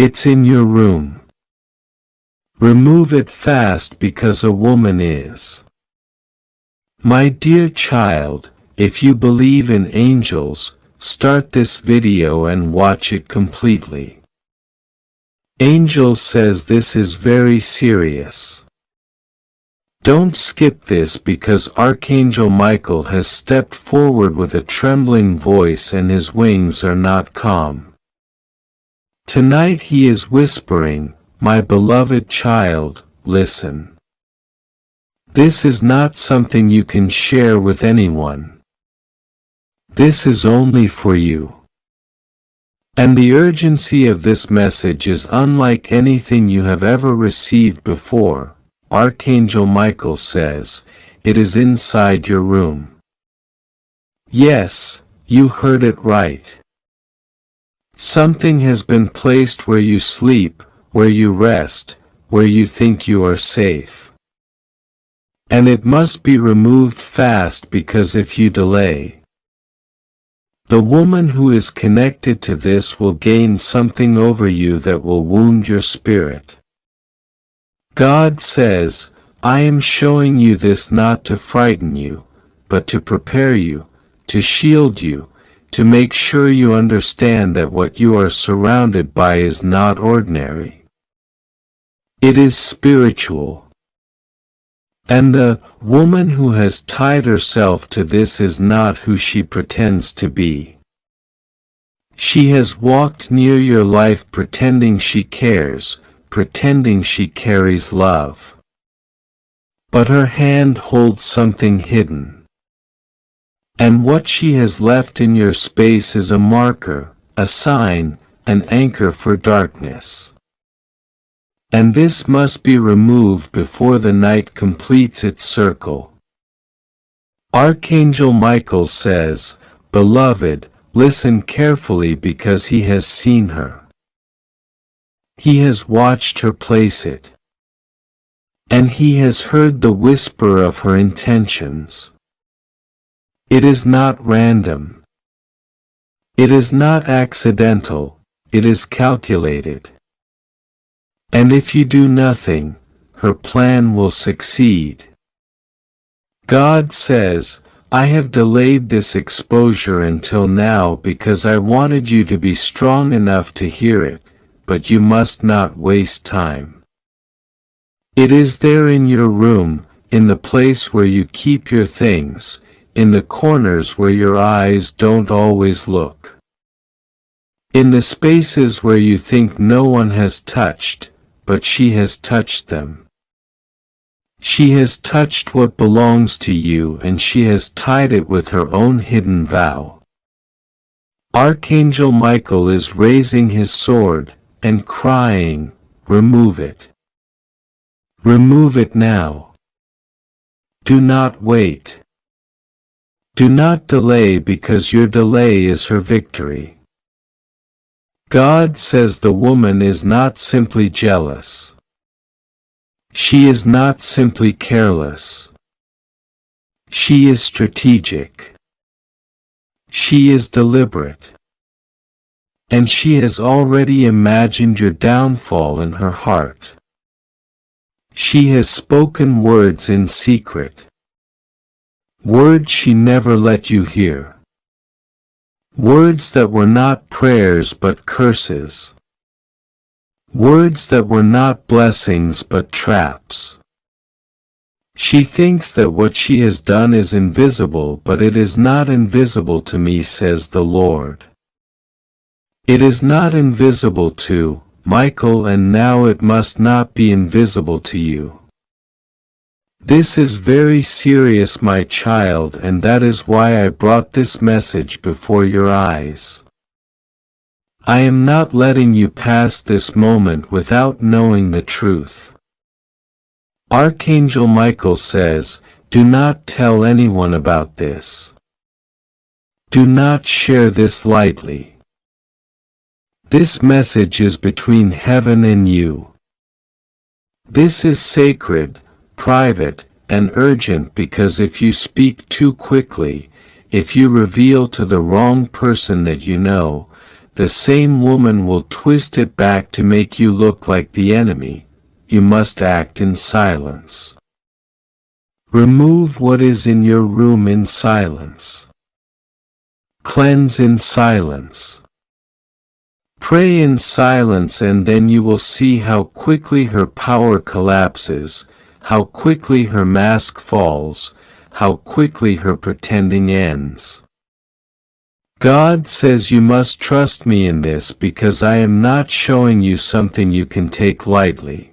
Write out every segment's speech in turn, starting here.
It's in your room. Remove it fast because a woman is. My dear child, if you believe in angels, start this video and watch it completely. Angel says this is very serious. Don't skip this because Archangel Michael has stepped forward with a trembling voice and his wings are not calm. Tonight he is whispering, "My beloved child, listen. This is not something you can share with anyone. This is only for you." And the urgency of this message is unlike anything you have ever received before. Archangel Michael says, it is inside your room. Yes, you heard it right. Something has been placed where you sleep, where you rest, where you think you are safe. And it must be removed fast because if you delay, the woman who is connected to this will gain something over you that will wound your spirit. God says, I am showing you this not to frighten you, but to prepare you, to shield you, to make sure you understand that what you are surrounded by is not ordinary. It is spiritual. And the woman who has tied herself to this is not who she pretends to be. She has walked near your life pretending she cares, pretending she carries love. But her hand holds something hidden. And what she has left in your space is a marker, a sign, an anchor for darkness. And this must be removed before the night completes its circle. Archangel Michael says, Beloved, listen carefully because he has seen her. He has watched her place it. And he has heard the whisper of her intentions. It is not random. It is not accidental, it is calculated. And if you do nothing, her plan will succeed. God says, I have delayed this exposure until now because I wanted you to be strong enough to hear it, but you must not waste time. It is there in your room, in the place where you keep your things, in the corners where your eyes don't always look. In the spaces where you think no one has touched, but she has touched them. She has touched what belongs to you and she has tied it with her own hidden vow. Archangel Michael is raising his sword and crying, remove it. Remove it now. Do not wait. Do not delay because your delay is her victory. God says the woman is not simply jealous. She is not simply careless. She is strategic. She is deliberate. And she has already imagined your downfall in her heart. She has spoken words in secret. Words she never let you hear. Words that were not prayers but curses. Words that were not blessings but traps. She thinks that what she has done is invisible, but it is not invisible to me, says the Lord. It is not invisible to Michael, and now it must not be invisible to you. This is very serious, my child, and that is why I brought this message before your eyes. I am not letting you pass this moment without knowing the truth. Archangel Michael says, do not tell anyone about this. Do not share this lightly. This message is between heaven and you. This is sacred, private, and urgent because if you speak too quickly, if you reveal to the wrong person that you know, the same woman will twist it back to make you look like the enemy. You must act in silence. Remove what is in your room in silence. Cleanse in silence. Pray in silence, and then you will see how quickly her power collapses, how quickly her mask falls, how quickly her pretending ends. God says you must trust me in this because I am not showing you something you can take lightly.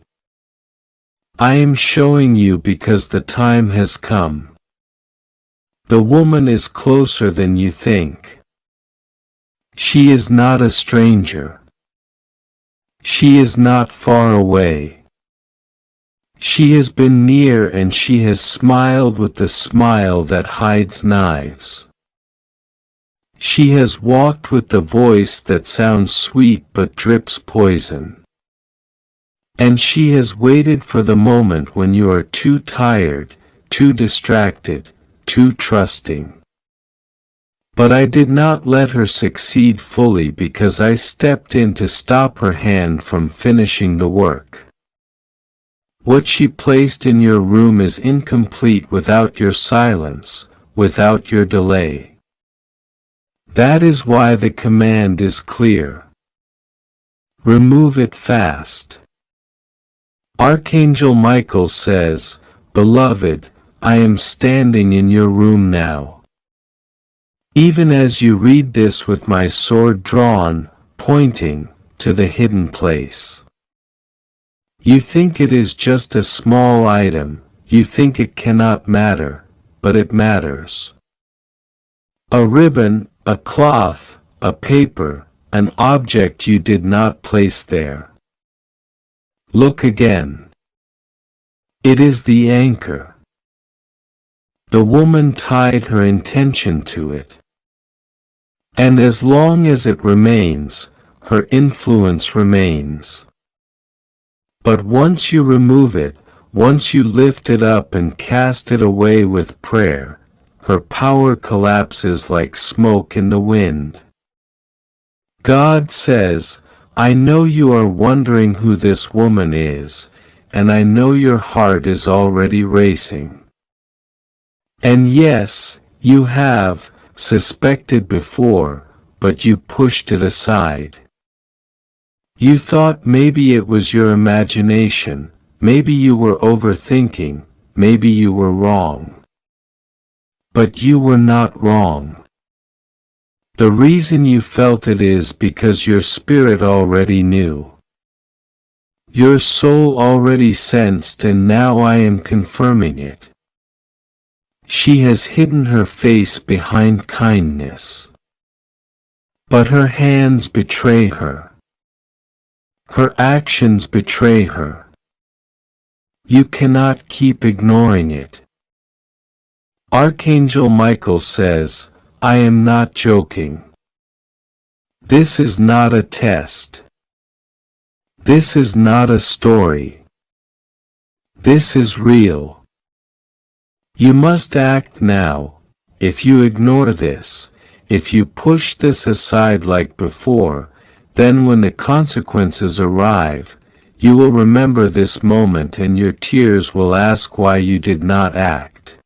I am showing you because the time has come. The woman is closer than you think. She is not a stranger. She is not far away. She has been near, and she has smiled with the smile that hides knives. She has walked with the voice that sounds sweet but drips poison. And she has waited for the moment when you are too tired, too distracted, too trusting. But I did not let her succeed fully because I stepped in to stop her hand from finishing the work. What she placed in your room is incomplete without your silence, without your delay. That is why the command is clear. Remove it fast. Archangel Michael says, "Beloved, I am standing in your room now. Even as you read this with my sword drawn, pointing to the hidden place. You think it is just a small item, you think it cannot matter, but it matters. A ribbon, a cloth, a paper, an object you did not place there. Look again. It is the anchor. The woman tied her intention to it. And as long as it remains, her influence remains. But once you remove it, once you lift it up and cast it away with prayer, her power collapses like smoke in the wind. God says, I know you are wondering who this woman is, and I know your heart is already racing. And yes, you have suspected before, but you pushed it aside. You thought maybe it was your imagination, maybe you were overthinking, maybe you were wrong. But you were not wrong. The reason you felt it is because your spirit already knew. Your soul already sensed, and now I am confirming it. She has hidden her face behind kindness. But her hands betray her. Her actions betray her. You cannot keep ignoring it. Archangel Michael says, I am not joking. This is not a test. This is not a story. This is real. You must act now. If you ignore this, if you push this aside like before, then when the consequences arrive, you will remember this moment and your tears will ask why you did not act.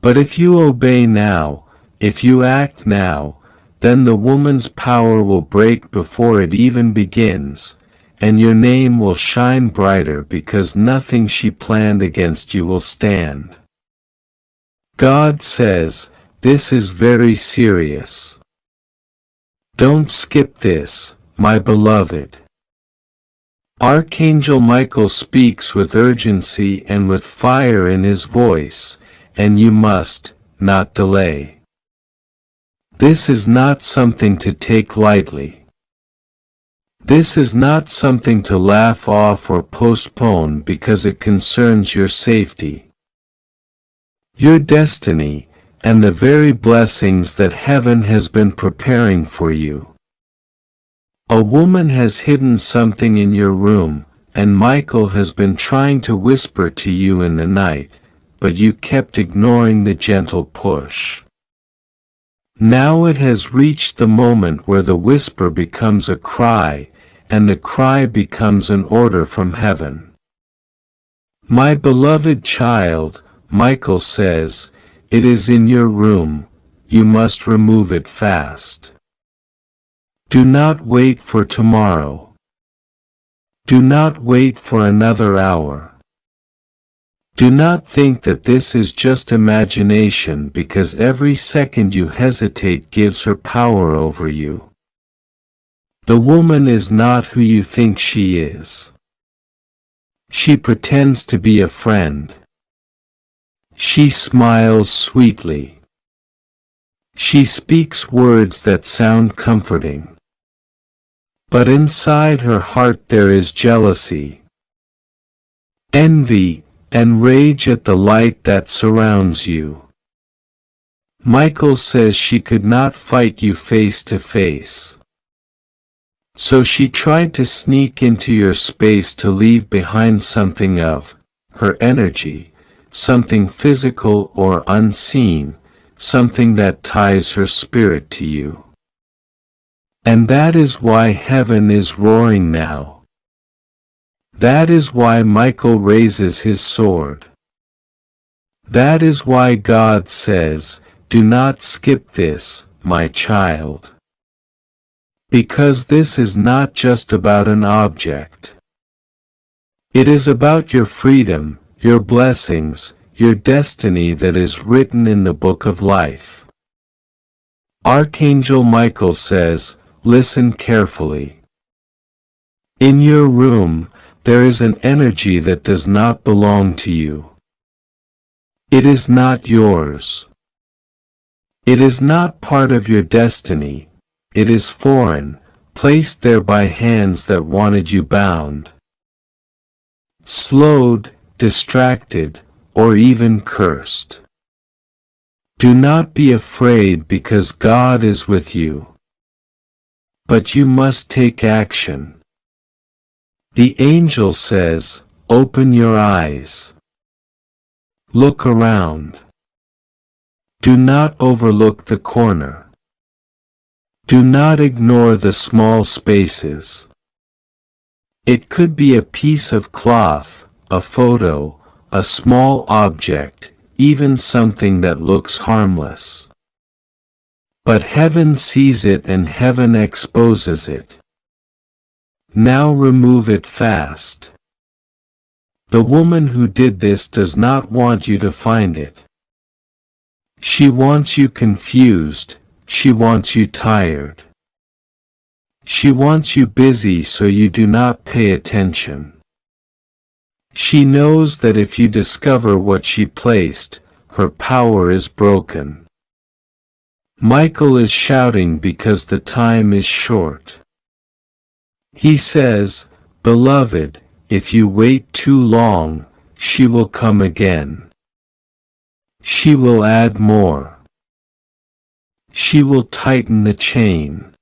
But if you obey now, if you act now, then the woman's power will break before it even begins, and your name will shine brighter because nothing she planned against you will stand. God says, this is very serious. Don't skip this, my beloved. Archangel Michael speaks with urgency and with fire in his voice, and you must not delay. This is not something to take lightly. This is not something to laugh off or postpone because it concerns your safety, your destiny, and the very blessings that heaven has been preparing for you. A woman has hidden something in your room, and Michael has been trying to whisper to you in the night, but you kept ignoring the gentle push. Now it has reached the moment where the whisper becomes a cry, and the cry becomes an order from heaven. My beloved child, Michael says, it is in your room, you must remove it fast. Do not wait for tomorrow. Do not wait for another hour. Do not think that this is just imagination, because every second you hesitate gives her power over you. The woman is not who you think she is. She pretends to be a friend. She smiles sweetly. She speaks words that sound comforting. But inside her heart there is jealousy, envy, and rage at the light that surrounds you. Michael says she could not fight you face to face. So she tried to sneak into your space to leave behind something of her energy, something physical or unseen, something that ties her spirit to you. And that is why heaven is roaring now. That is why Michael raises his sword. That is why God says, do not skip this, my child. Because this is not just about an object. It is about your freedom, your blessings, your destiny that is written in the book of life. Archangel Michael says, listen carefully. In your room, there is an energy that does not belong to you. It is not yours. It is not part of your destiny. It is foreign, placed there by hands that wanted you bound, slowed, distracted, or even cursed. Do not be afraid, because God is with you. But you must take action. The angel says, open your eyes. Look around. Do not overlook the corner. Do not ignore the small spaces. It could be a piece of cloth, a photo, a small object, even something that looks harmless. But heaven sees it and heaven exposes it. Now remove it fast. The woman who did this does not want you to find it. She wants you confused. She wants you tired. She wants you busy so you do not pay attention. She knows that if you discover what she placed, her power is broken. Michael is shouting because the time is short. He says, beloved, if you wait too long, she will come again. She will add more. She will tighten the chain.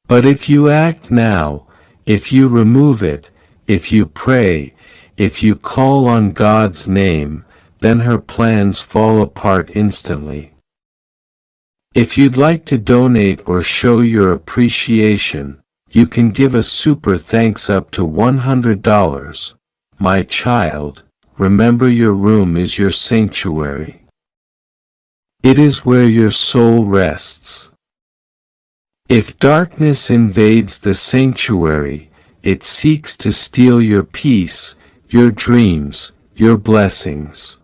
But if you act now, if you remove it, if you pray, if you call on God's name, then her plans fall apart instantly. If you'd like to donate or show your appreciation, you can give a super thanks up to $100. My child, remember your room is your sanctuary. It is where your soul rests. If darkness invades the sanctuary, it seeks to steal your peace, your dreams, your blessings.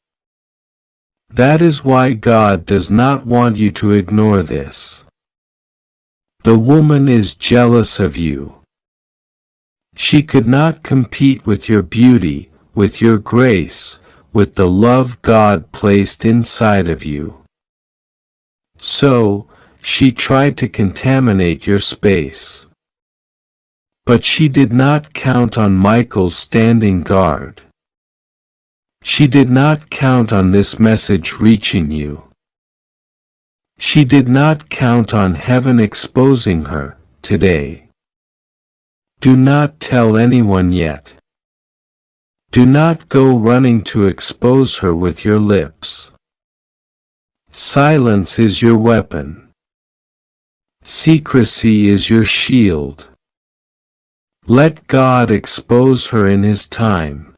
That is why God does not want you to ignore this. The woman is jealous of you. She could not compete with your beauty, with your grace, with the love God placed inside of you. So, she tried to contaminate your space. But she did not count on Michael's standing guard. She did not count on this message reaching you. She did not count on heaven exposing her, today. Do not tell anyone yet. Do not go running to expose her with your lips. Silence is your weapon. Secrecy is your shield. Let God expose her in His time.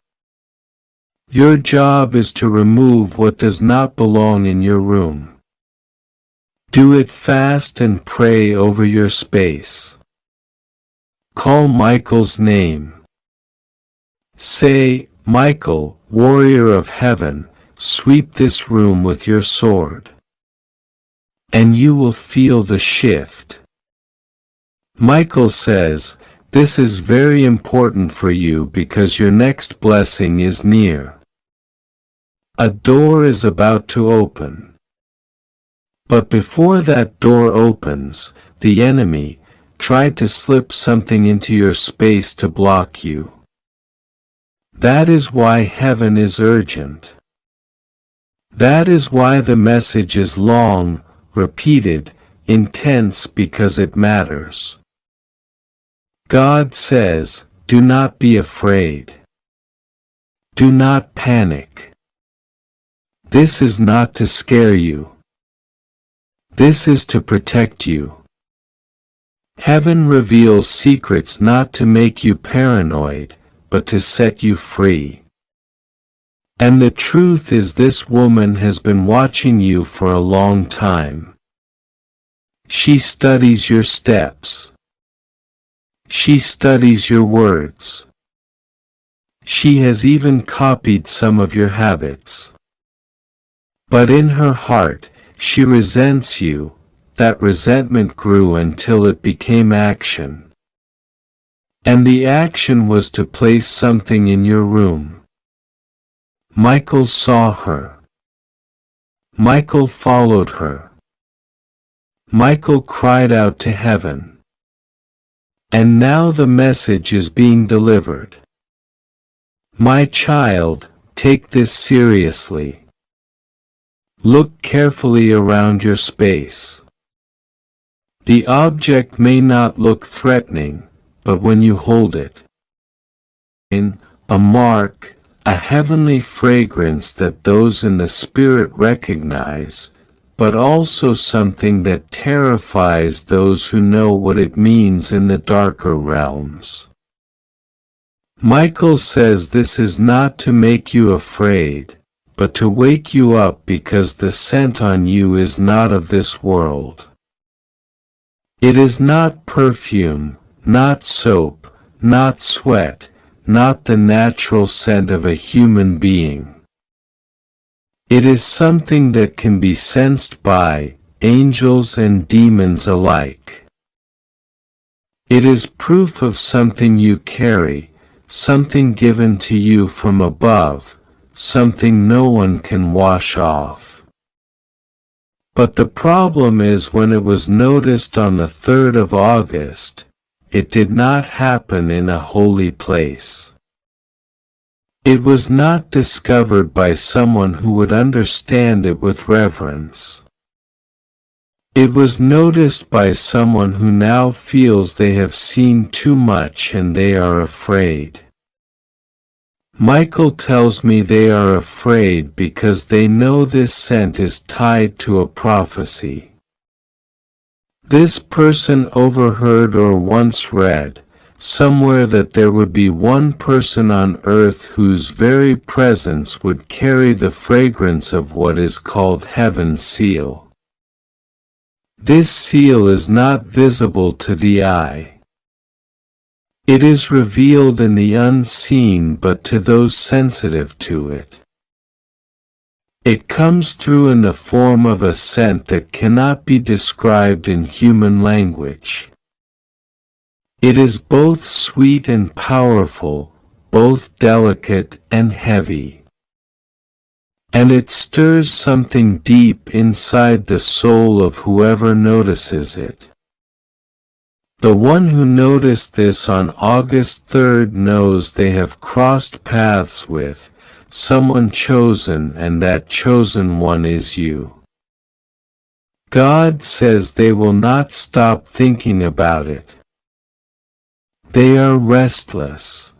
Your job is to remove what does not belong in your room. Do it fast and pray over your space. Call Michael's name. Say, Michael, warrior of heaven, sweep this room with your sword. And you will feel the shift. Michael says, this is very important for you because your next blessing is near. A door is about to open. But before that door opens, the enemy tried to slip something into your space to block you. That is why heaven is urgent. That is why the message is long, repeated, intense because it matters. God says, do not be afraid. Do not panic. This is not to scare you. This is to protect you. Heaven reveals secrets not to make you paranoid, but to set you free. And the truth is this woman has been watching you for a long time. She studies your steps. She studies your words. She has even copied some of your habits. But in her heart, she resents you. That resentment grew until it became action. And the action was to place something in your room. Michael saw her. Michael followed her. Michael cried out to heaven. And now the message is being delivered. My child, take this seriously. Look carefully around your space. The object may not look threatening, but when you hold it, in a mark, a heavenly fragrance that those in the spirit recognize, but also something that terrifies those who know what it means in the darker realms. Michael says this is not to make you afraid, but to wake you up because the scent on you is not of this world. It is not perfume, not soap, not sweat, not the natural scent of a human being. It is something that can be sensed by angels and demons alike. It is proof of something you carry, something given to you from above, something no one can wash off. But the problem is when it was noticed on the 3rd of August, it did not happen in a holy place. It was not discovered by someone who would understand it with reverence. It was noticed by someone who now feels they have seen too much and they are afraid. Michael tells me they are afraid because they know this scent is tied to a prophecy. This person overheard or once read somewhere that there would be one person on earth whose very presence would carry the fragrance of what is called Heaven's seal. This seal is not visible to the eye. It is revealed in the unseen but to those sensitive to it. It comes through in the form of a scent that cannot be described in human language. It is both sweet and powerful, both delicate and heavy. And it stirs something deep inside the soul of whoever notices it. The one who noticed this on August 3rd knows they have crossed paths with someone chosen, and that chosen one is you. God says they will not stop thinking about it. They are restless.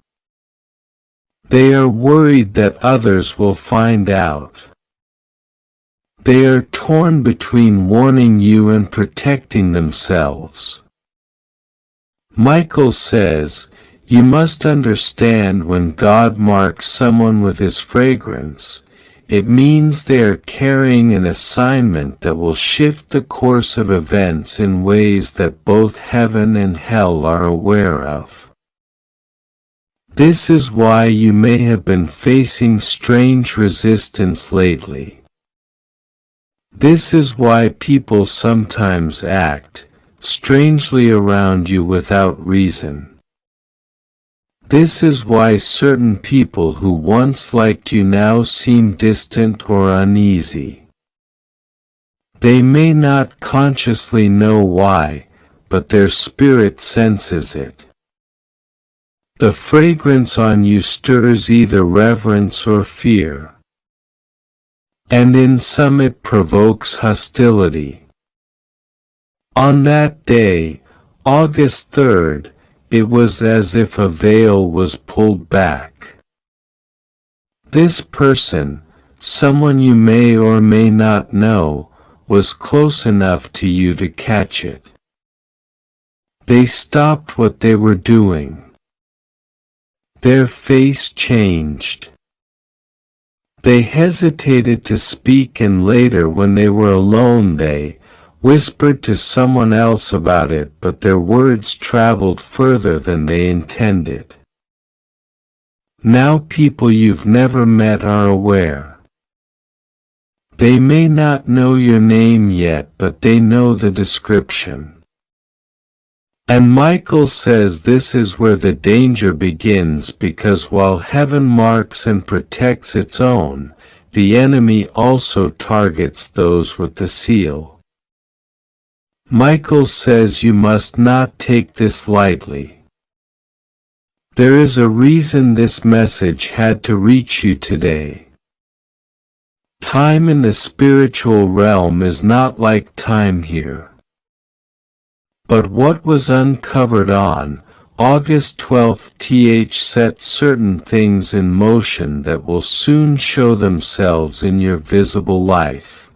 They are worried that others will find out. They are torn between warning you and protecting themselves. Michael says, you must understand when God marks someone with his fragrance, it means they are carrying an assignment that will shift the course of events in ways that both heaven and hell are aware of. This is why you may have been facing strange resistance lately. This is why people sometimes act strangely around you without reason. This is why certain people who once liked you now seem distant or uneasy. They may not consciously know why, but their spirit senses it. The fragrance on you stirs either reverence or fear. And in some it provokes hostility. On that day, August 3rd, it was as if a veil was pulled back. This person, someone you may or may not know, was close enough to you to catch it. They stopped what they were doing. Their face changed. They hesitated to speak, and later when they were alone they whispered to someone else about it, but their words traveled further than they intended. Now people you've never met are aware. They may not know your name yet, but they know the description. And Michael says this is where the danger begins, because while heaven marks and protects its own, the enemy also targets those with the seal. Michael says you must not take this lightly. There is a reason this message had to reach you today. Time in the spiritual realm is not like time here. But what was uncovered on August 12th set certain things in motion that will soon show themselves in your visible life.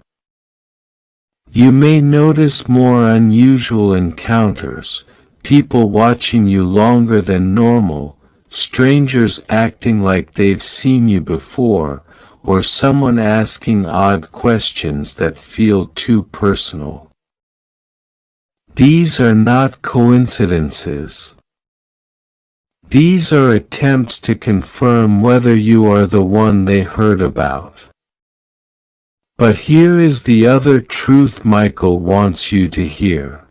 You may notice more unusual encounters, people watching you longer than normal, strangers acting like they've seen you before, or someone asking odd questions that feel too personal. These are not coincidences. These are attempts to confirm whether you are the one they heard about. But here is the other truth Michael wants you to hear.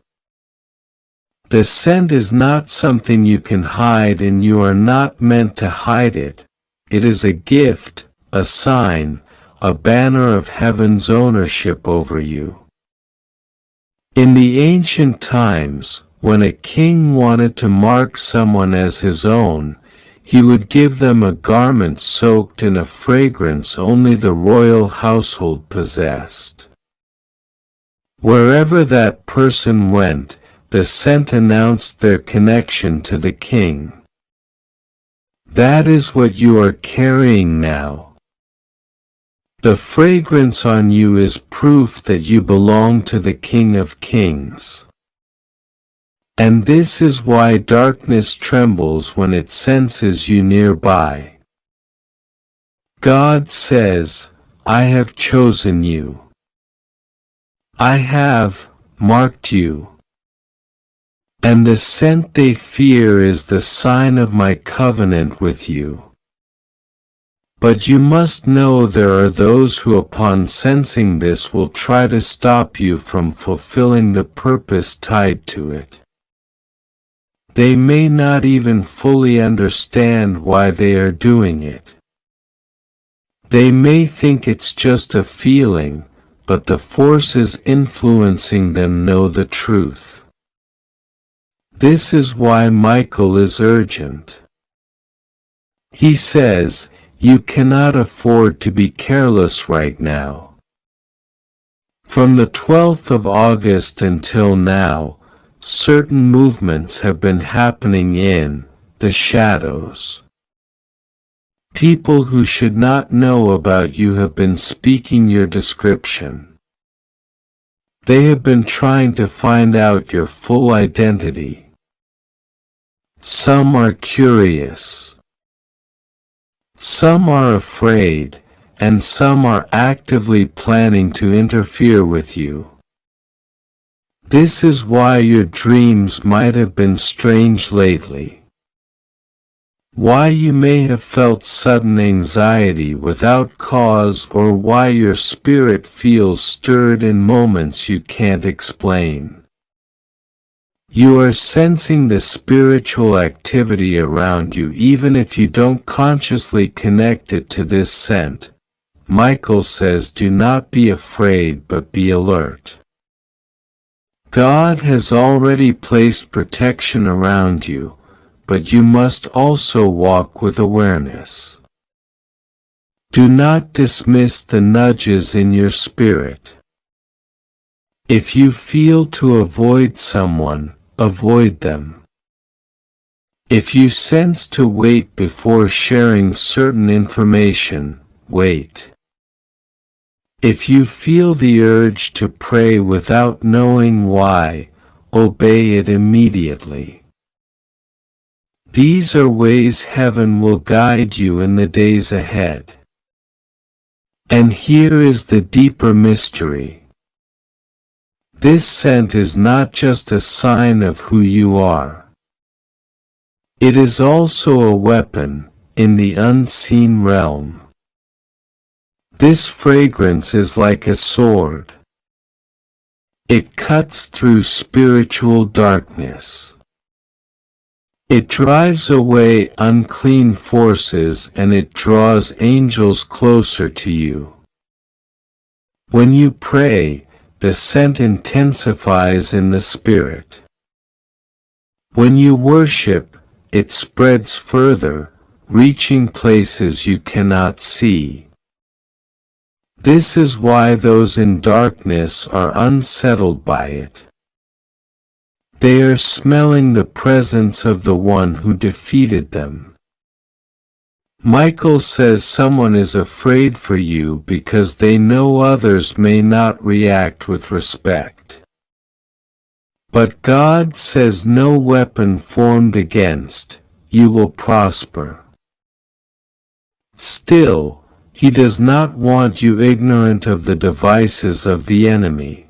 The scent is not something you can hide, and you are not meant to hide it. It is a gift, a sign, a banner of heaven's ownership over you. In the ancient times, when a king wanted to mark someone as his own, he would give them a garment soaked in a fragrance only the royal household possessed. Wherever that person went, the scent announced their connection to the king. That is what you are carrying now. The fragrance on you is proof that you belong to the King of Kings. And this is why darkness trembles when it senses you nearby. God says, I have chosen you. I have marked you. And the scent they fear is the sign of my covenant with you. But you must know there are those who upon sensing this will try to stop you from fulfilling the purpose tied to it. They may not even fully understand why they are doing it. They may think it's just a feeling, but the forces influencing them know the truth. This is why Michael is urgent. He says, you cannot afford to be careless right now. From the 12th of August until now, certain movements have been happening in the shadows. People who should not know about you have been speaking your description. They have been trying to find out your full identity. Some are curious. Some are afraid, and some are actively planning to interfere with you. This is why your dreams might have been strange lately. Why you may have felt sudden anxiety without cause, or why your spirit feels stirred in moments you can't explain. You are sensing the spiritual activity around you even if you don't consciously connect it to this scent. Michael says, do not be afraid but be alert. God has already placed protection around you, but you must also walk with awareness. Do not dismiss the nudges in your spirit. If you feel to avoid someone, avoid them. If you sense to wait before sharing certain information, wait. If you feel the urge to pray without knowing why, obey it immediately. These are ways heaven will guide you in the days ahead. And here is the deeper mystery. This scent is not just a sign of who you are. It is also a weapon, in the unseen realm. This fragrance is like a sword. It cuts through spiritual darkness. It drives away unclean forces and it draws angels closer to you. When you pray, the scent intensifies in the spirit. When you worship, it spreads further, reaching places you cannot see. This is why those in darkness are unsettled by it. They are smelling the presence of the one who defeated them. Michael says someone is afraid for you because they know others may not react with respect. But God says no weapon formed against you will prosper. Still, He does not want you ignorant of the devices of the enemy.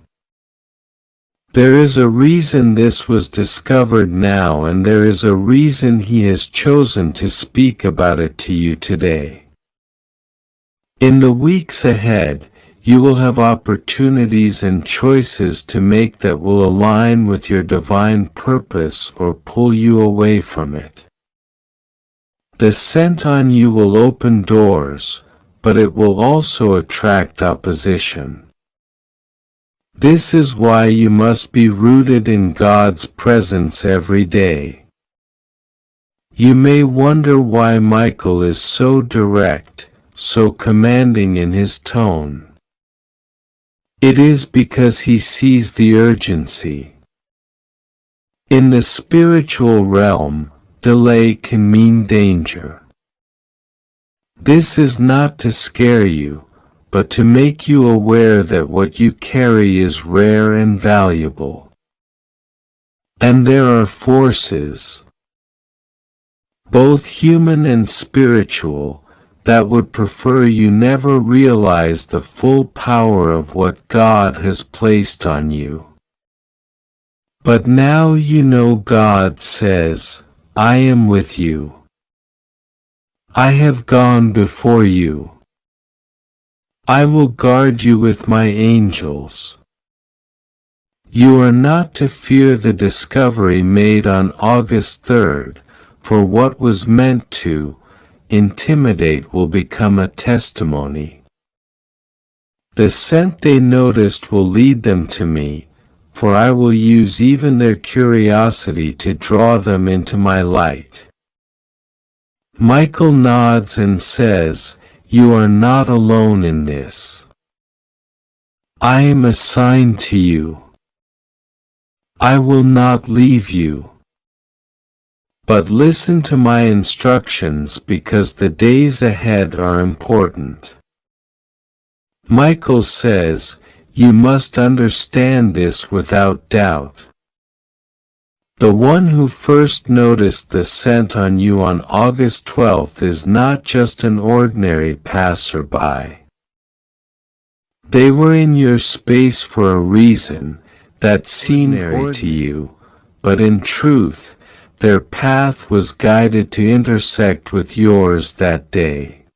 There is a reason this was discovered now, and there is a reason He has chosen to speak about it to you today. In the weeks ahead, you will have opportunities and choices to make that will align with your divine purpose or pull you away from it. The scent on you will open doors, but it will also attract opposition. This is why you must be rooted in God's presence every day. You may wonder why Michael is so direct, so commanding in his tone. It is because he sees the urgency. In the spiritual realm, delay can mean danger. This is not to scare you, but to make you aware that what you carry is rare and valuable. And there are forces, both human and spiritual, that would prefer you never realize the full power of what God has placed on you. But now you know God says, I am with you. I have gone before you. I will guard you with my angels. You are not to fear the discovery made on August 3rd, for what was meant to intimidate will become a testimony. The scent they noticed will lead them to me, for I will use even their curiosity to draw them into my light. Michael nods and says, you are not alone in this. I am assigned to you. I will not leave you. But listen to my instructions because the days ahead are important. Michael says, you must understand this without doubt. The one who first noticed the scent on you on August 12th is not just an ordinary passerby. They were in your space for a reason that seemed ordinary to you, but in truth, their path was guided to intersect with yours that day.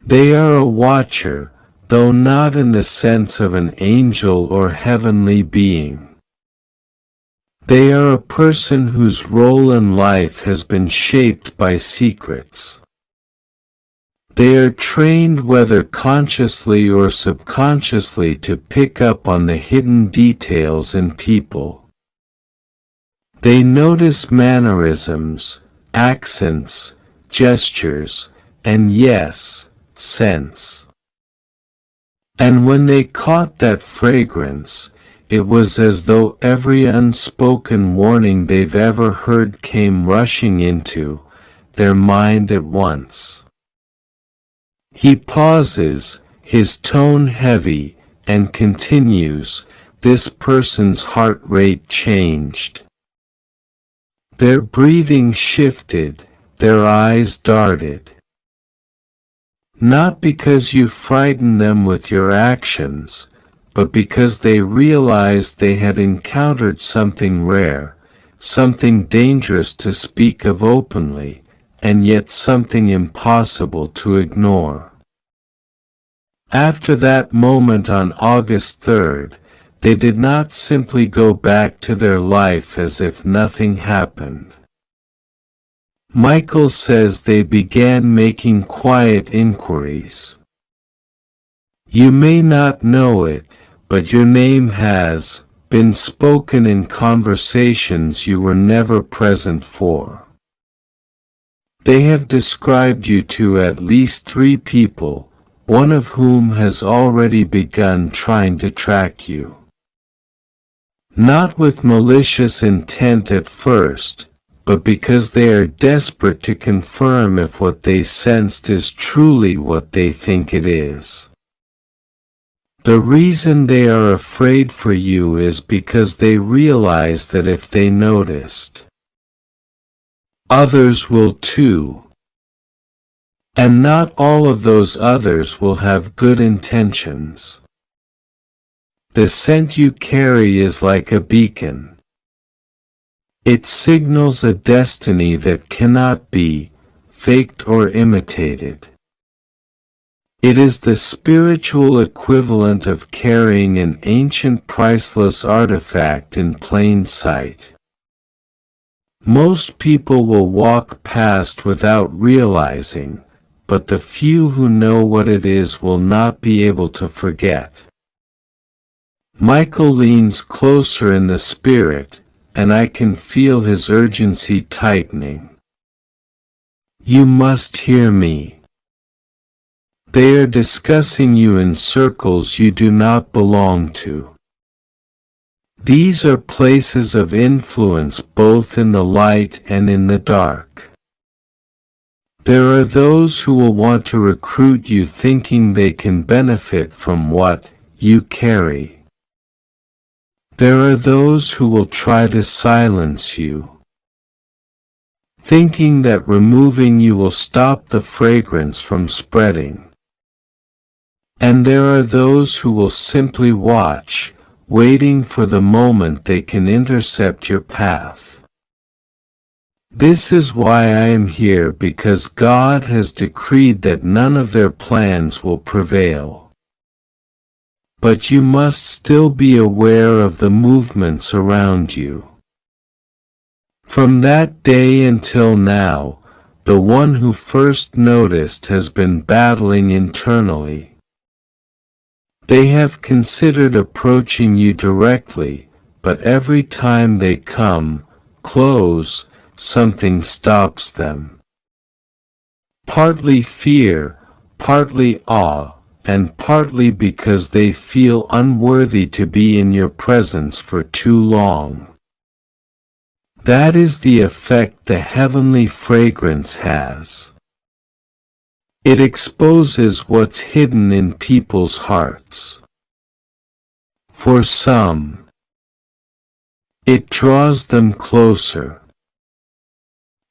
They are a watcher, though not in the sense of an angel or heavenly being. They are a person whose role in life has been shaped by secrets. They are trained whether consciously or subconsciously to pick up on the hidden details in people. They notice mannerisms, accents, gestures, and yes, scents. And when they caught that fragrance, it was as though every unspoken warning they've ever heard came rushing into their mind at once. He pauses, his tone heavy, and continues, this person's heart rate changed. Their breathing shifted, their eyes darted. Not because you frightened them with your actions, but because they realized they had encountered something rare, something dangerous to speak of openly, and yet something impossible to ignore. After that moment on August 3rd, they did not simply go back to their life as if nothing happened. Michael says they began making quiet inquiries. You may not know it, but your name has been spoken in conversations you were never present for. They have described you to at least 3 people, one of whom has already begun trying to track you. Not with malicious intent at first, but because they are desperate to confirm if what they sensed is truly what they think it is. The reason they are afraid for you is because they realize that if they noticed, others will too. And not all of those others will have good intentions. The scent you carry is like a beacon. It signals a destiny that cannot be faked or imitated. It is the spiritual equivalent of carrying an ancient priceless artifact in plain sight. Most people will walk past without realizing, but the few who know what it is will not be able to forget. Michael leans closer in the spirit, and I can feel his urgency tightening. You must hear me. They are discussing you in circles you do not belong to. These are places of influence both in the light and in the dark. There are those who will want to recruit you thinking they can benefit from what you carry. There are those who will try to silence you, thinking that removing you will stop the fragrance from spreading. And there are those who will simply watch, waiting for the moment they can intercept your path. This is why I am here, because God has decreed that none of their plans will prevail. But you must still be aware of the movements around you. From that day until now, the one who first noticed has been battling internally. They have considered approaching you directly, but every time they come close, something stops them. Partly fear, partly awe, and partly because they feel unworthy to be in your presence for too long. That is the effect the heavenly fragrance has. It exposes what's hidden in people's hearts. For some, it draws them closer.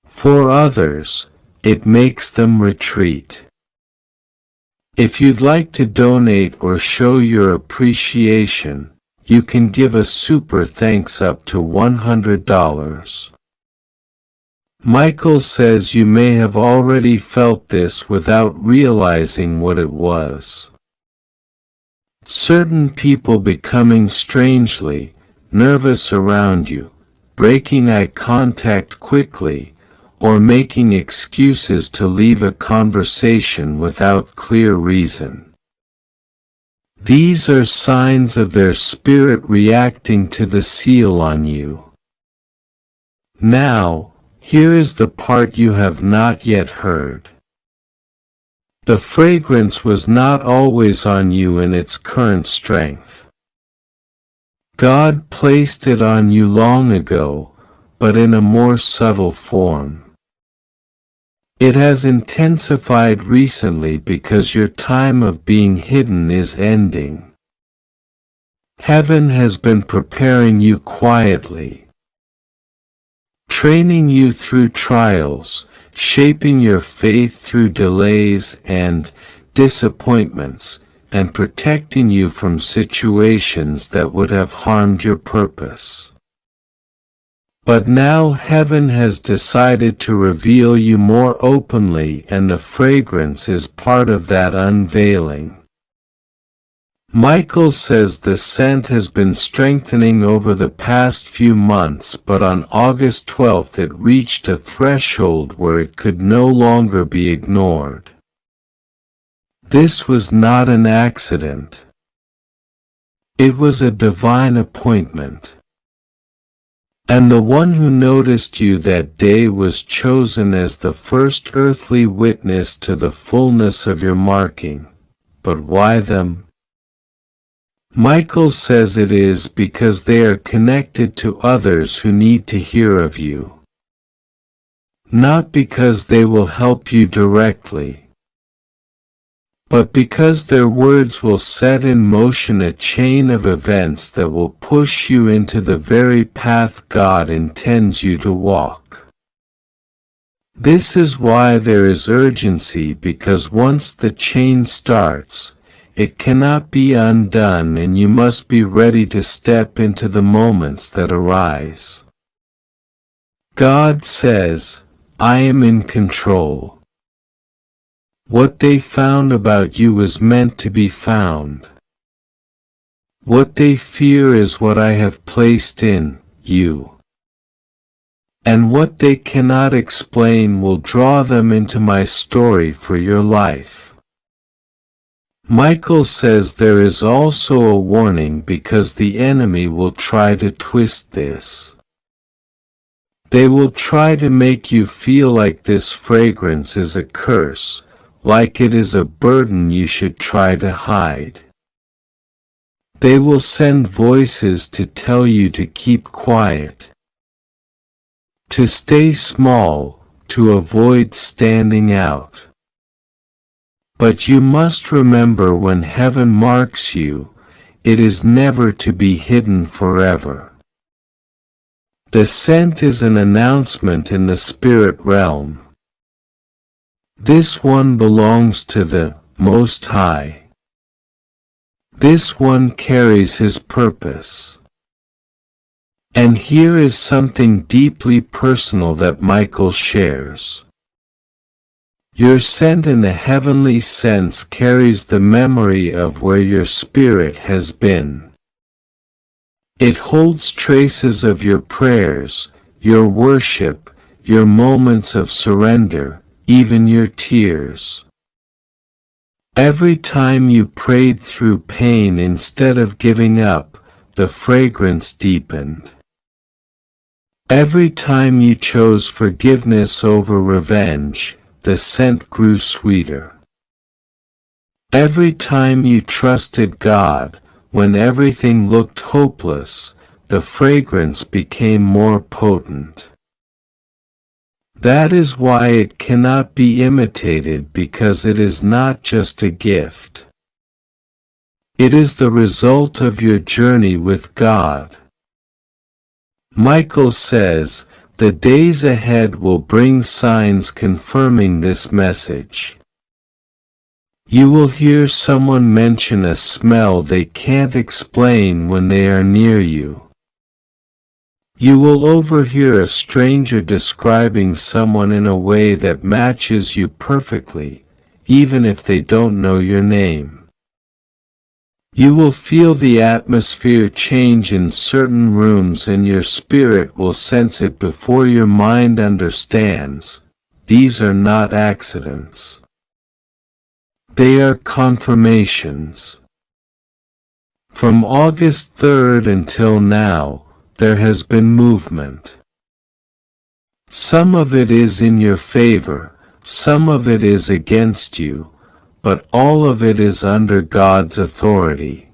For others, it makes them retreat. If you'd like to donate or show your appreciation, you can give a super thanks up to $100. Michael says you may have already felt this without realizing what it was. Certain people becoming strangely nervous around you, breaking eye contact quickly, or making excuses to leave a conversation without clear reason. These are signs of their spirit reacting to the seal on you. Now, here is the part you have not yet heard. The fragrance was not always on you in its current strength. God placed it on you long ago, but in a more subtle form. It has intensified recently because your time of being hidden is ending. Heaven has been preparing you quietly, training you through trials, shaping your faith through delays and disappointments, and protecting you from situations that would have harmed your purpose. But now heaven has decided to reveal you more openly, and the fragrance is part of that unveiling. Michael says the scent has been strengthening over the past few months, but on August 12th it reached a threshold where it could no longer be ignored. This was not an accident. It was a divine appointment. And the one who noticed you that day was chosen as the first earthly witness to the fullness of your marking. But why them? Michael says it is because they are connected to others who need to hear of you. Not because they will help you directly, but because their words will set in motion a chain of events that will push you into the very path God intends you to walk. This is why there is urgency, because once the chain starts, it cannot be undone, and you must be ready to step into the moments that arise. God says, I am in control. What they found about you was meant to be found. What they fear is what I have placed in you. And what they cannot explain will draw them into my story for your life. Michael says there is also a warning, because the enemy will try to twist this. They will try to make you feel like this fragrance is a curse, like it is a burden you should try to hide. They will send voices to tell you to keep quiet, to stay small, to avoid standing out. But you must remember, when heaven marks you, it is never to be hidden forever. The scent is an announcement in the spirit realm. This one belongs to the Most High. This one carries His purpose. And here is something deeply personal that Michael shares. Your scent in the heavenly sense carries the memory of where your spirit has been. It holds traces of your prayers, your worship, your moments of surrender, even your tears. Every time you prayed through pain instead of giving up, the fragrance deepened. Every time you chose forgiveness over revenge, the scent grew sweeter. Every time you trusted God, when everything looked hopeless, the fragrance became more potent. That is why it cannot be imitated, because it is not just a gift. It is the result of your journey with God. Michael says, the days ahead will bring signs confirming this message. You will hear someone mention a smell they can't explain when they are near you. You will overhear a stranger describing someone in a way that matches you perfectly, even if they don't know your name. You will feel the atmosphere change in certain rooms, and your spirit will sense it before your mind understands. These are not accidents. They are confirmations. From August 3rd until now, there has been movement. Some of it is in your favor, some of it is against you, but all of it is under God's authority.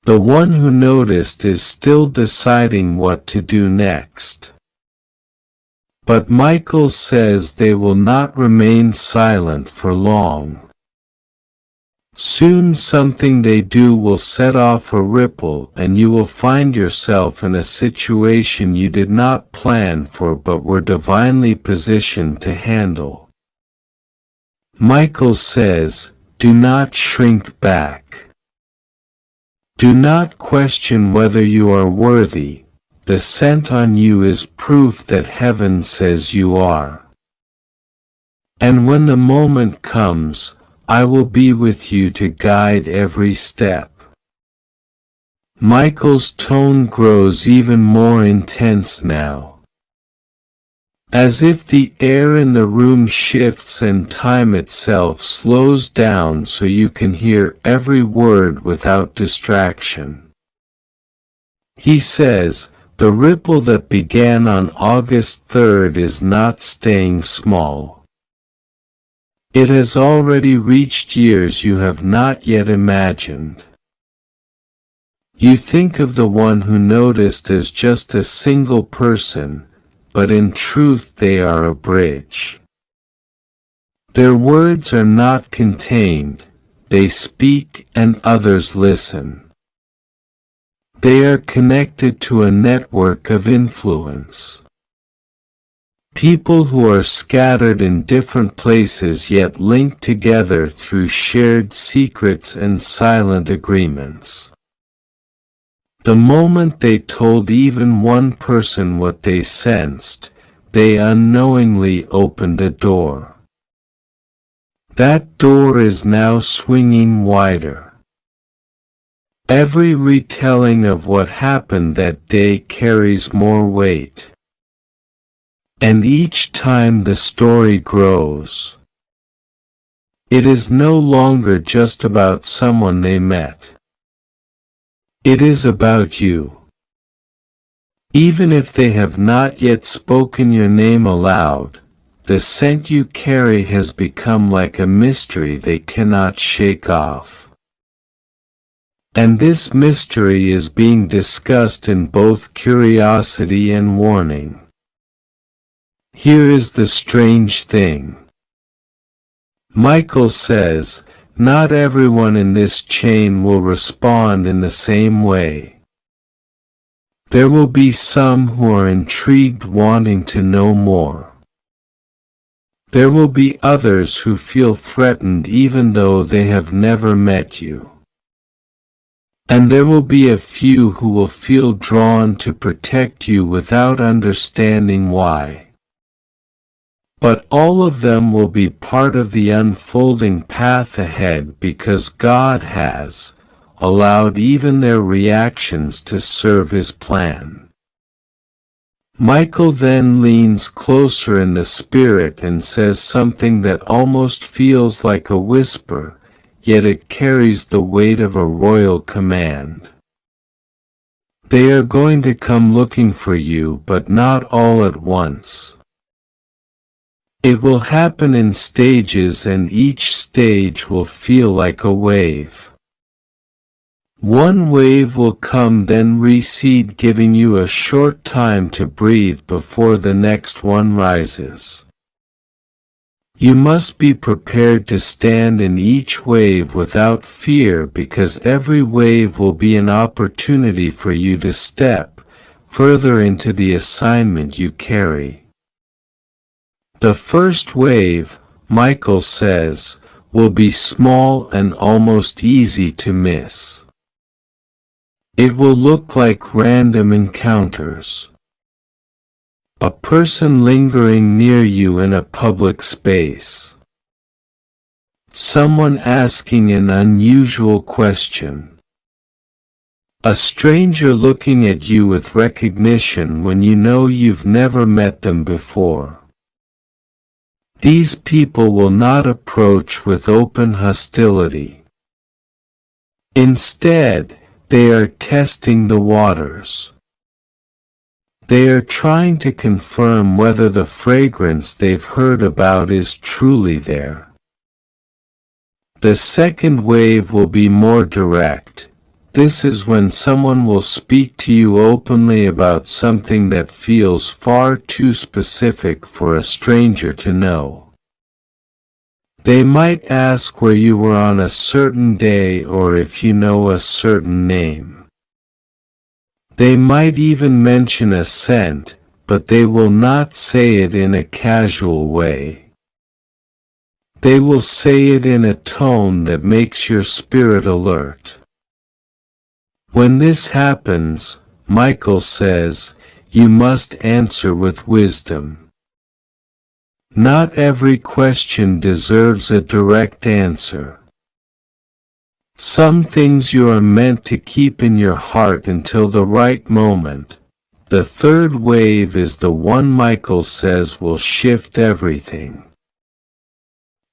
The one who noticed is still deciding what to do next. But Michael says they will not remain silent for long. Soon something they do will set off a ripple, and you will find yourself in a situation you did not plan for but were divinely positioned to handle. Michael says, do not shrink back. Do not question whether you are worthy. The scent on you is proof that heaven says you are. And when the moment comes, I will be with you to guide every step. Michael's tone grows even more intense now. As if the air in the room shifts and time itself slows down so you can hear every word without distraction. He says, the ripple that began on August 3rd is not staying small. It has already reached years you have not yet imagined. You think of the one who noticed as just a single person, but in truth they are a bridge. Their words are not contained, they speak and others listen. They are connected to a network of influence. People who are scattered in different places yet linked together through shared secrets and silent agreements. The moment they told even one person what they sensed, they unknowingly opened a door. That door is now swinging wider. Every retelling of what happened that day carries more weight. And each time the story grows. It is no longer just about someone they met. It is about you. Even if they have not yet spoken your name aloud, the scent you carry has become like a mystery they cannot shake off. And this mystery is being discussed in both curiosity and warning. Here is the strange thing. Michael says, not everyone in this chain will respond in the same way. There will be some who are intrigued, wanting to know more. There will be others who feel threatened even though they have never met you. And there will be a few who will feel drawn to protect you without understanding why. But all of them will be part of the unfolding path ahead, because God has allowed even their reactions to serve His plan. Michael then leans closer in the spirit and says something that almost feels like a whisper, yet it carries the weight of a royal command. They are going to come looking for you, but not all at once. It will happen in stages, and each stage will feel like a wave. One wave will come then recede, giving you a short time to breathe before the next one rises. You must be prepared to stand in each wave without fear, because every wave will be an opportunity for you to step further into the assignment you carry. The first wave, Michael says, will be small and almost easy to miss. It will look like random encounters. A person lingering near you in a public space. Someone asking an unusual question. A stranger looking at you with recognition when you know you've never met them before. These people will not approach with open hostility. Instead, they are testing the waters. They are trying to confirm whether the fragrance they've heard about is truly there. The second wave will be more direct. This is when someone will speak to you openly about something that feels far too specific for a stranger to know. They might ask where you were on a certain day or if you know a certain name. They might even mention a scent, but they will not say it in a casual way. They will say it in a tone that makes your spirit alert. When this happens, Michael says, you must answer with wisdom. Not every question deserves a direct answer. Some things you are meant to keep in your heart until the right moment. The third wave is the one Michael says will shift everything.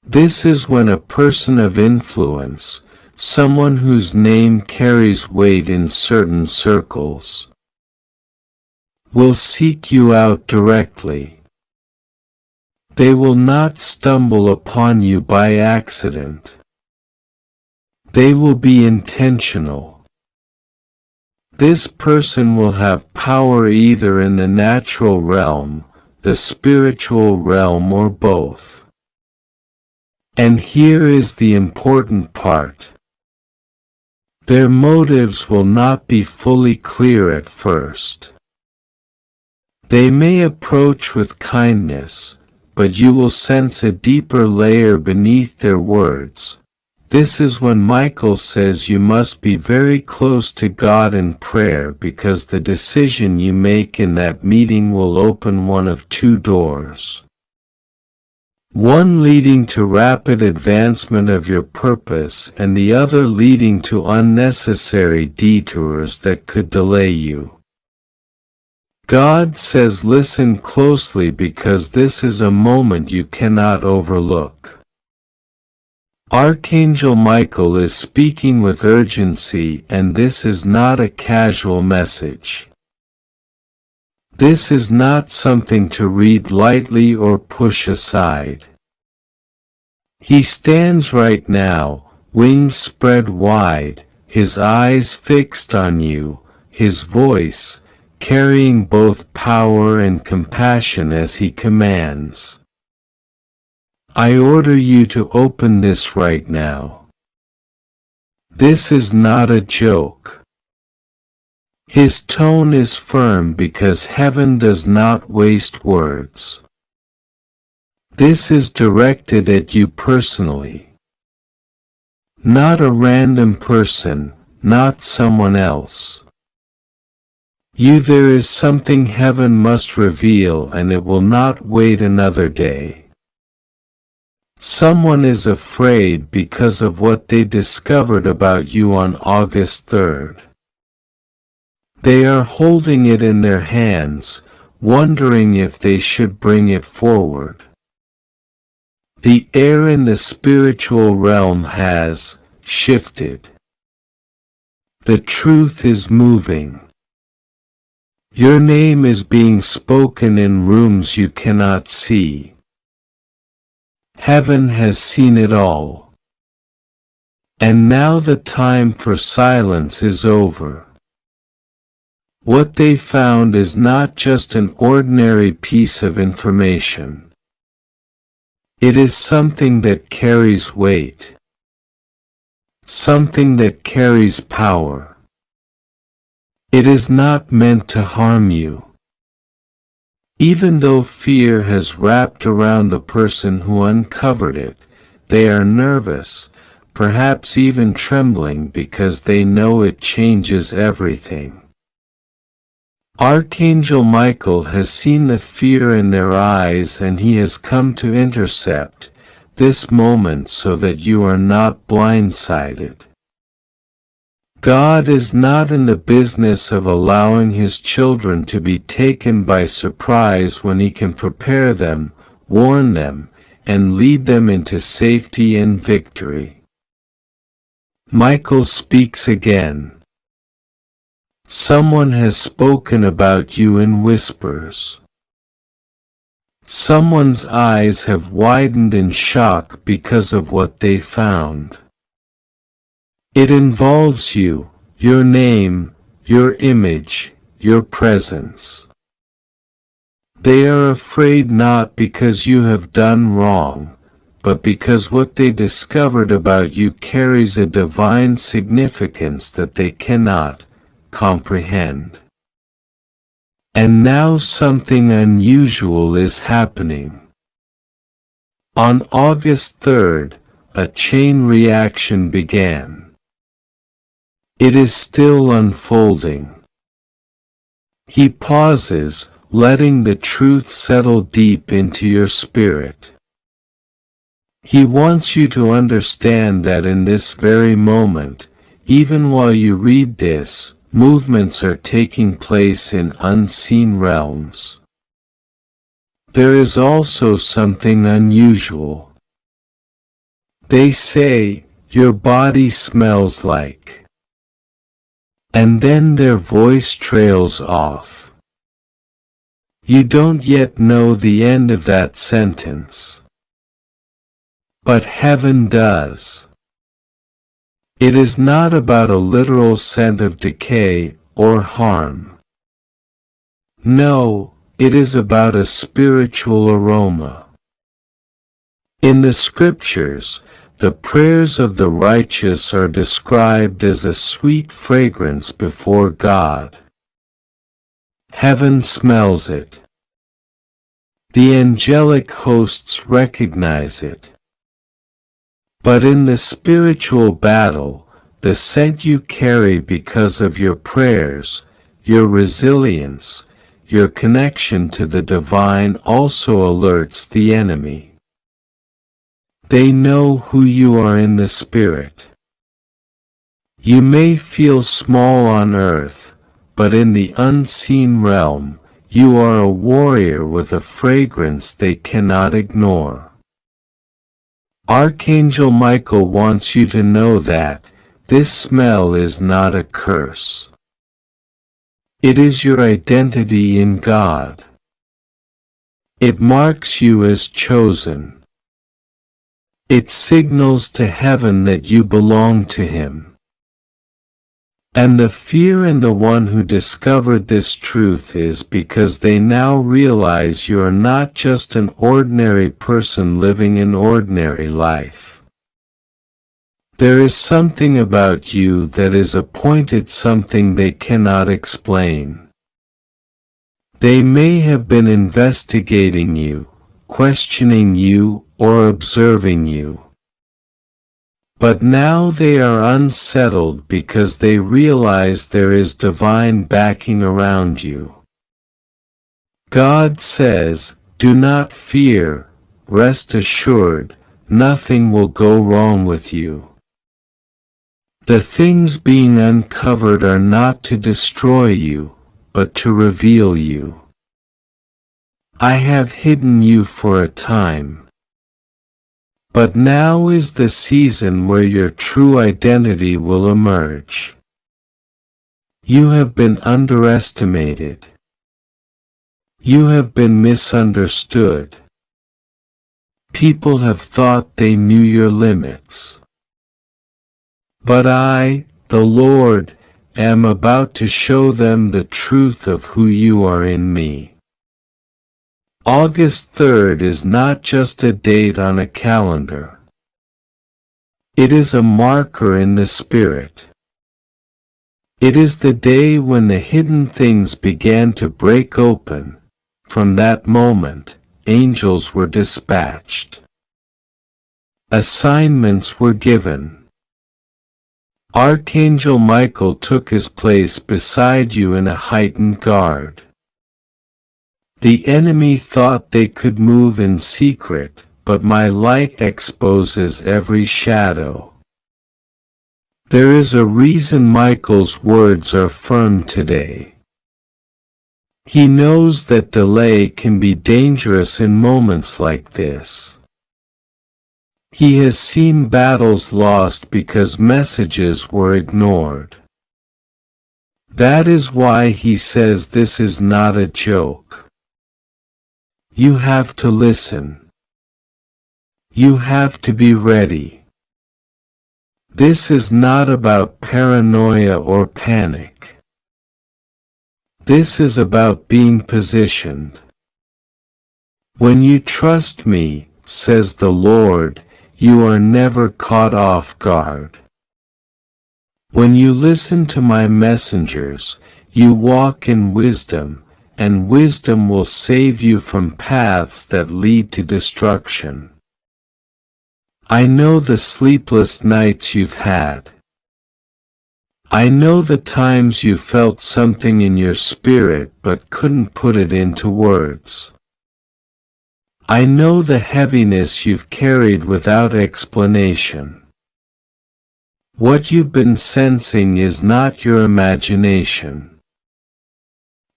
This is when a person of influence, someone whose name carries weight in certain circles, will seek you out directly. They will not stumble upon you by accident. They will be intentional. This person will have power either in the natural realm, the spiritual realm, or both. And here is the important part. Their motives will not be fully clear at first. They may approach with kindness, but you will sense a deeper layer beneath their words. This is when Michael says you must be very close to God in prayer, because the decision you make in that meeting will open one of two doors. One leading to rapid advancement of your purpose, and the other leading to unnecessary detours that could delay you. God says listen closely, because this is a moment you cannot overlook. Archangel Michael is speaking with urgency, and this is not a casual message. This is not something to read lightly or push aside. He stands right now, wings spread wide, his eyes fixed on you, his voice carrying both power and compassion as he commands. I order you to open this right now. This is not a joke. His tone is firm because heaven does not waste words. This is directed at you personally. Not a random person, not someone else. There is something heaven must reveal, and it will not wait another day. Someone is afraid because of what they discovered about you on August 3rd. They are holding it in their hands, wondering if they should bring it forward. The air in the spiritual realm has shifted. The truth is moving. Your name is being spoken in rooms you cannot see. Heaven has seen it all. And now the time for silence is over. What they found is not just an ordinary piece of information. It is something that carries weight. Something that carries power. It is not meant to harm you. Even though fear has wrapped around the person who uncovered it, they are nervous, perhaps even trembling because they know it changes everything. Archangel Michael has seen the fear in their eyes, and he has come to intercept this moment so that you are not blindsided. God is not in the business of allowing His children to be taken by surprise when He can prepare them, warn them, and lead them into safety and victory. Michael speaks again. Someone has spoken about you in whispers. Someone's eyes have widened in shock because of what they found. It involves you, your name, your image, your presence. They are afraid not because you have done wrong, but because what they discovered about you carries a divine significance that they cannot comprehend. And now something unusual is happening. On August 3rd, a chain reaction began. It is still unfolding. He pauses, letting the truth settle deep into your spirit. He wants you to understand that in this very moment, even while you read this, movements are taking place in unseen realms. There is also something unusual. They say, your body smells like. And then their voice trails off. You don't yet know the end of that sentence. But heaven does. It is not about a literal scent of decay or harm. No, it is about a spiritual aroma. In the scriptures, the prayers of the righteous are described as a sweet fragrance before God. Heaven smells it. The angelic hosts recognize it. But in the spiritual battle, the scent you carry because of your prayers, your resilience, your connection to the divine also alerts the enemy. They know who you are in the spirit. You may feel small on earth, but in the unseen realm, you are a warrior with a fragrance they cannot ignore. Archangel Michael wants you to know that this smell is not a curse. It is your identity in God. It marks you as chosen. It signals to heaven that you belong to Him. And the fear in the one who discovered this truth is because they now realize you are not just an ordinary person living an ordinary life. There is something about you that is appointed, something they cannot explain. They may have been investigating you, questioning you, or observing you. But now they are unsettled because they realize there is divine backing around you. God says, do not fear, rest assured, nothing will go wrong with you. The things being uncovered are not to destroy you, but to reveal you. I have hidden you for a time. But now is the season where your true identity will emerge. You have been underestimated. You have been misunderstood. People have thought they knew your limits. But I, the Lord, am about to show them the truth of who you are in me. August 3rd is not just a date on a calendar. It is a marker in the Spirit. It is the day when the hidden things began to break open. From that moment, angels were dispatched. Assignments were given. Archangel Michael took his place beside you in a heightened guard. The enemy thought they could move in secret, but my light exposes every shadow. There is a reason Michael's words are firm today. He knows that delay can be dangerous in moments like this. He has seen battles lost because messages were ignored. That is why he says this is not a joke. You have to listen. You have to be ready. This is not about paranoia or panic. This is about being positioned. When you trust me, says the Lord, you are never caught off guard. When you listen to my messengers, you walk in wisdom, and wisdom will save you from paths that lead to destruction. I know the sleepless nights you've had. I know the times you felt something in your spirit but couldn't put it into words. I know the heaviness you've carried without explanation. What you've been sensing is not your imagination.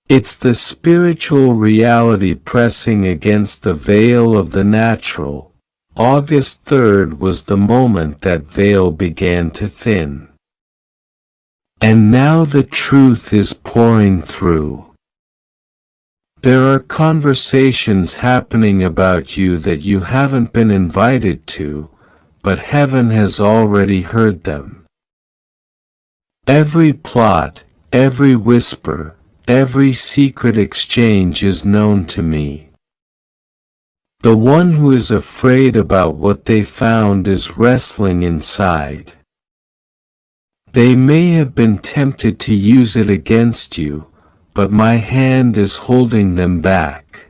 It's the spiritual reality pressing against the veil of the natural. August 3rd was the moment that veil began to thin. And now the truth is pouring through. There are conversations happening about you that you haven't been invited to, but heaven has already heard them. Every plot, every whisper, every secret exchange is known to me. The one who is afraid about what they found is wrestling inside. They may have been tempted to use it against you, but my hand is holding them back.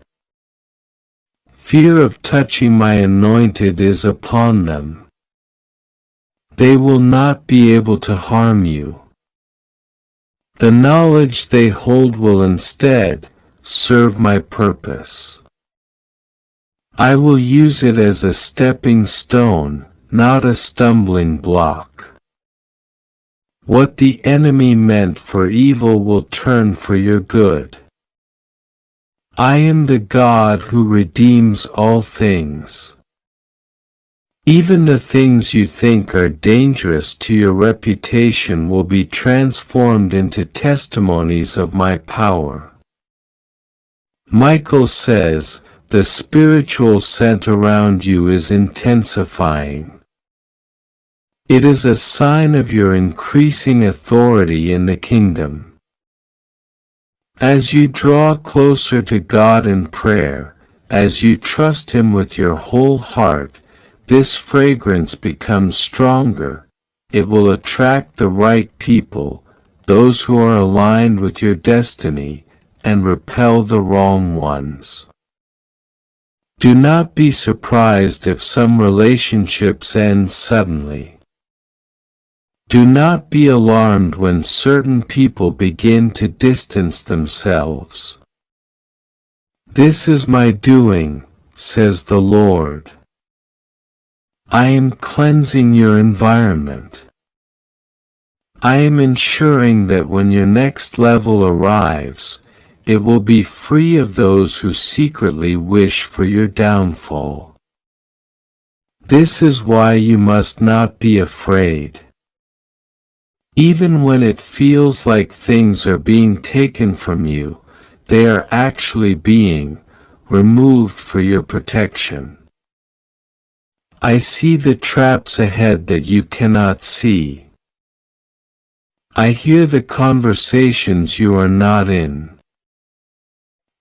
Fear of touching my anointed is upon them. They will not be able to harm you. The knowledge they hold will instead serve my purpose. I will use it as a stepping stone, not a stumbling block. What the enemy meant for evil will turn for your good. I am the God who redeems all things. Even the things you think are dangerous to your reputation will be transformed into testimonies of my power. Michael says, the spiritual scent around you is intensifying. It is a sign of your increasing authority in the kingdom. As you draw closer to God in prayer, as you trust Him with your whole heart, this fragrance becomes stronger. It will attract the right people, those who are aligned with your destiny, and repel the wrong ones. Do not be surprised if some relationships end suddenly. Do not be alarmed when certain people begin to distance themselves. This is my doing, says the Lord. I am cleansing your environment. I am ensuring that when your next level arrives, it will be free of those who secretly wish for your downfall. This is why you must not be afraid. Even when it feels like things are being taken from you, they are actually being removed for your protection. I see the traps ahead that you cannot see. I hear the conversations you are not in.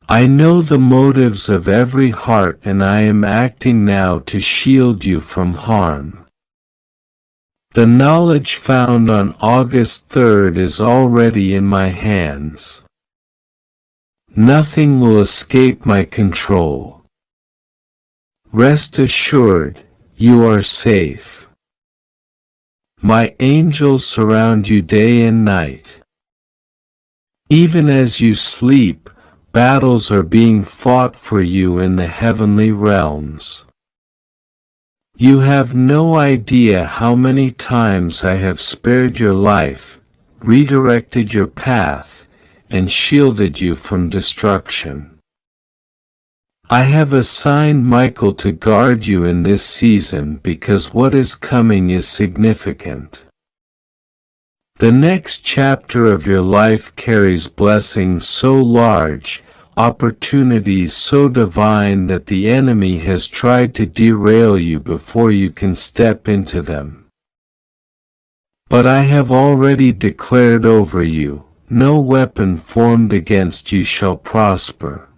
I know the motives of every heart, and I am acting now to shield you from harm. The knowledge found on August 3rd is already in my hands. Nothing will escape my control. Rest assured, you are safe. My angels surround you day and night. Even as you sleep, battles are being fought for you in the heavenly realms. You have no idea how many times I have spared your life, redirected your path, and shielded you from destruction. I have assigned Michael to guard you in this season because what is coming is significant. The next chapter of your life carries blessings so large, opportunities so divine that the enemy has tried to derail you before you can step into them. But I have already declared over you, no weapon formed against you shall prosper.